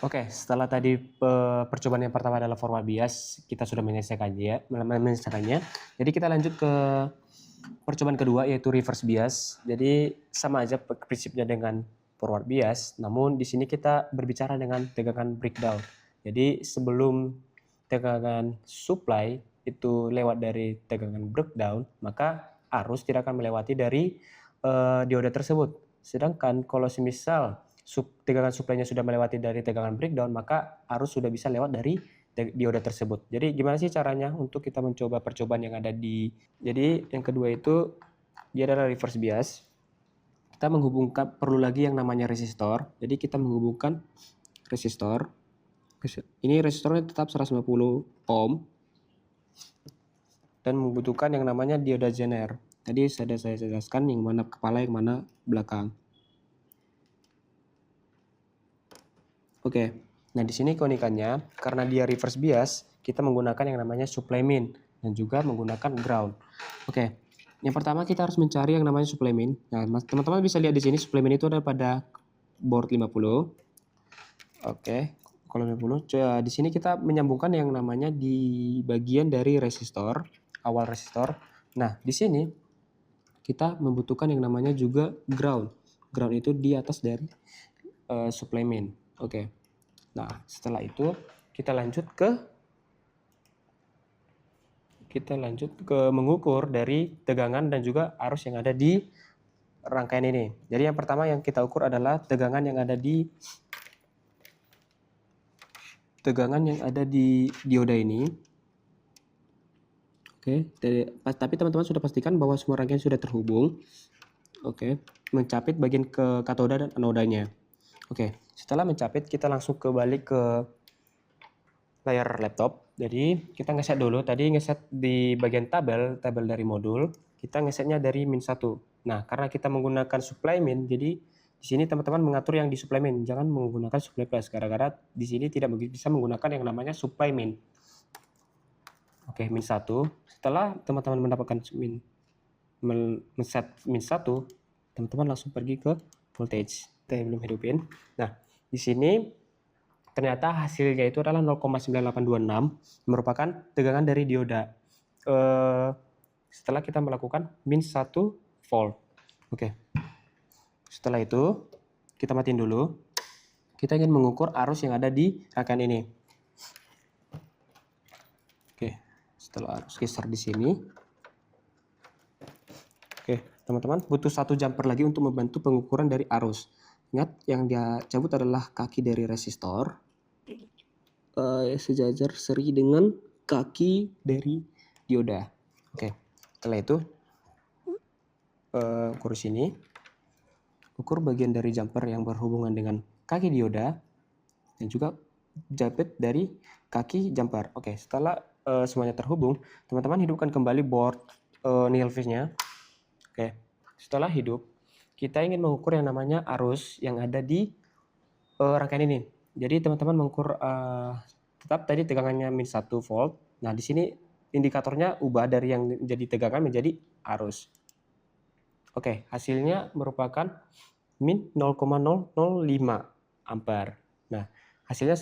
Oke, setelah tadi percobaan yang pertama adalah forward bias, kita sudah menyelesaikannya. Jadi kita lanjut ke percobaan kedua yaitu reverse bias. Jadi sama aja prinsipnya dengan forward bias, namun di sini kita berbicara dengan tegangan breakdown. Jadi sebelum tegangan supply itu lewat dari tegangan breakdown, maka arus tidak akan melewati dari dioda tersebut. Sedangkan kalau semisal tegangan supply-nya sudah melewati dari tegangan breakdown, maka arus sudah bisa lewat dari dioda tersebut. Jadi gimana sih caranya untuk kita mencoba percobaan yang ada di... Jadi yang kedua itu dia adalah reverse bias. Kita menghubungkan, perlu lagi yang namanya resistor. Jadi kita menghubungkan resistor. Ini resistornya tetap 150 ohm dan membutuhkan yang namanya dioda Zener. Tadi sudah saya jelaskan yang mana kepala, yang mana belakang. Oke, nah di sini keunikannya karena dia reverse bias, kita menggunakan yang namanya supply min dan juga menggunakan ground. Oke, yang pertama kita harus mencari yang namanya supply min. Nah, teman-teman bisa lihat di sini supply min itu ada pada board 50. Oke, kalau 50, di sini kita menyambungkan yang namanya di bagian dari resistor, awal resistor. Nah, di sini kita membutuhkan yang namanya juga ground. Ground itu di atas dari supply min. Oke. Nah, setelah itu kita lanjut ke mengukur dari tegangan dan juga arus yang ada di rangkaian ini. Jadi yang pertama yang kita ukur adalah tegangan yang ada di dioda ini. Oke, tapi teman-teman sudah pastikan bahwa semua rangkaian sudah terhubung. Oke, mencapit bagian ke katoda dan anodanya. Oke, setelah mencapit kita langsung balik ke layar laptop. Jadi kita ngeset dulu, tadi ngeset di bagian tabel dari modul, kita ngesetnya dari min 1. Nah, karena kita menggunakan supply min, jadi di sini teman-teman mengatur yang di supply min, jangan menggunakan supply plus, gara-gara di sini tidak bisa menggunakan yang namanya supply min. Oke, min 1. Setelah teman-teman mendapatkan men-set min 1, teman-teman langsung pergi ke voltage. Saya belum hidupin. Nah, di sini ternyata hasilnya itu adalah 0,9826, merupakan tegangan dari dioda. Setelah kita melakukan min 1 volt. Oke. Setelah itu, kita matiin dulu. Kita ingin mengukur arus yang ada di rangkaian ini. Oke, setelah arus geser di sini. Oke, teman-teman, butuh 1 jumper lagi untuk membantu pengukuran dari arus. Ingat, yang dia cabut adalah kaki dari resistor. Sejajar seri dengan kaki dari dioda. Oke, setelah itu ukur sini, ukur bagian dari jumper yang berhubungan dengan kaki dioda dan juga jepit dari kaki jumper. Oke, setelah semuanya terhubung, teman-teman hidupkan kembali board needle phase-nya. Oke, setelah hidup, kita ingin mengukur yang namanya arus yang ada di rangkaian ini. Jadi teman-teman mengukur tetap tadi tegangannya min 1 volt. Nah, di sini indikatornya ubah dari yang menjadi tegangan menjadi arus. Oke, hasilnya merupakan min 0,005 ampere. Nah, hasilnya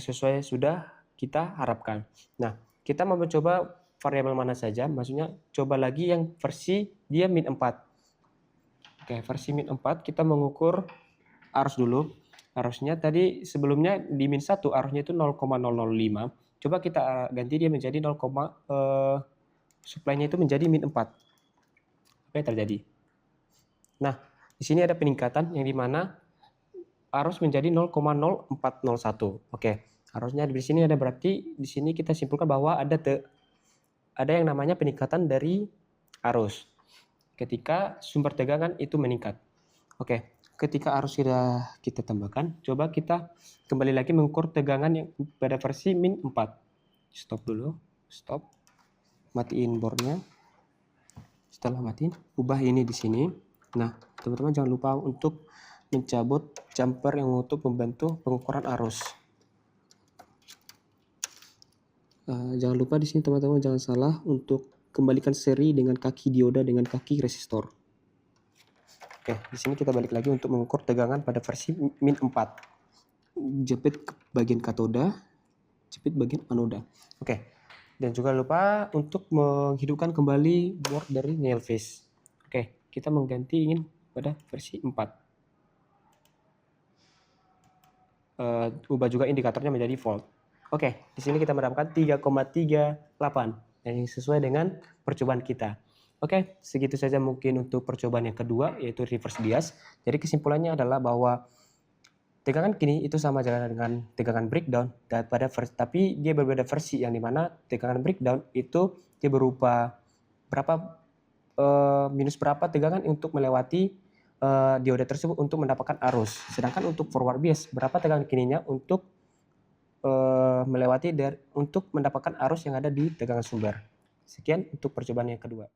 sesuai sudah kita harapkan. Nah, kita mau mencoba variabel mana saja, maksudnya coba lagi yang versi dia min 4. Oke, versi min 4 kita mengukur arus dulu. Arusnya tadi sebelumnya di min 1 arusnya itu 0,005. Coba kita ganti dia menjadi 0, supply-nya itu menjadi min 4. Apa yang terjadi? Nah, di sini ada peningkatan yang dimana arus menjadi 0,0401. Oke, arusnya di sini ada, berarti di sini kita simpulkan bahwa ada yang namanya peningkatan dari arus ketika sumber tegangan itu meningkat. Oke, ketika arus sudah kita tambahkan, coba kita kembali lagi mengukur tegangan yang pada versi min 4. Stop dulu, stop. Matiin boardnya. Setelah matiin, ubah ini di sini. Nah, teman-teman jangan lupa untuk mencabut jumper yang untuk membantu pengukuran arus. Jangan lupa di sini teman-teman jangan salah untuk kembalikan seri dengan kaki dioda dengan kaki resistor. Oke, di sini kita balik lagi untuk mengukur tegangan pada versi min 4. jepit bagian katoda, jepit bagian anoda. Oke. Dan juga lupa untuk menghidupkan kembali board dari Nailfish. Oke, kita mengganti ingin pada versi 4. Ubah juga indikatornya menjadi volt. Oke, di sini kita mendapatkan 3,38 yang sesuai dengan percobaan kita. Oke, segitu saja mungkin untuk percobaan yang kedua, yaitu reverse bias. Jadi kesimpulannya adalah bahwa tegangan kini itu sama dengan tegangan breakdown tapi dia berbeda versi, yang dimana tegangan breakdown itu dia berupa minus berapa tegangan untuk melewati dioda tersebut untuk mendapatkan arus. Sedangkan untuk forward bias berapa tegangan kininya untuk untuk mendapatkan arus yang ada di tegangan sumber. Sekian untuk percobaan yang kedua.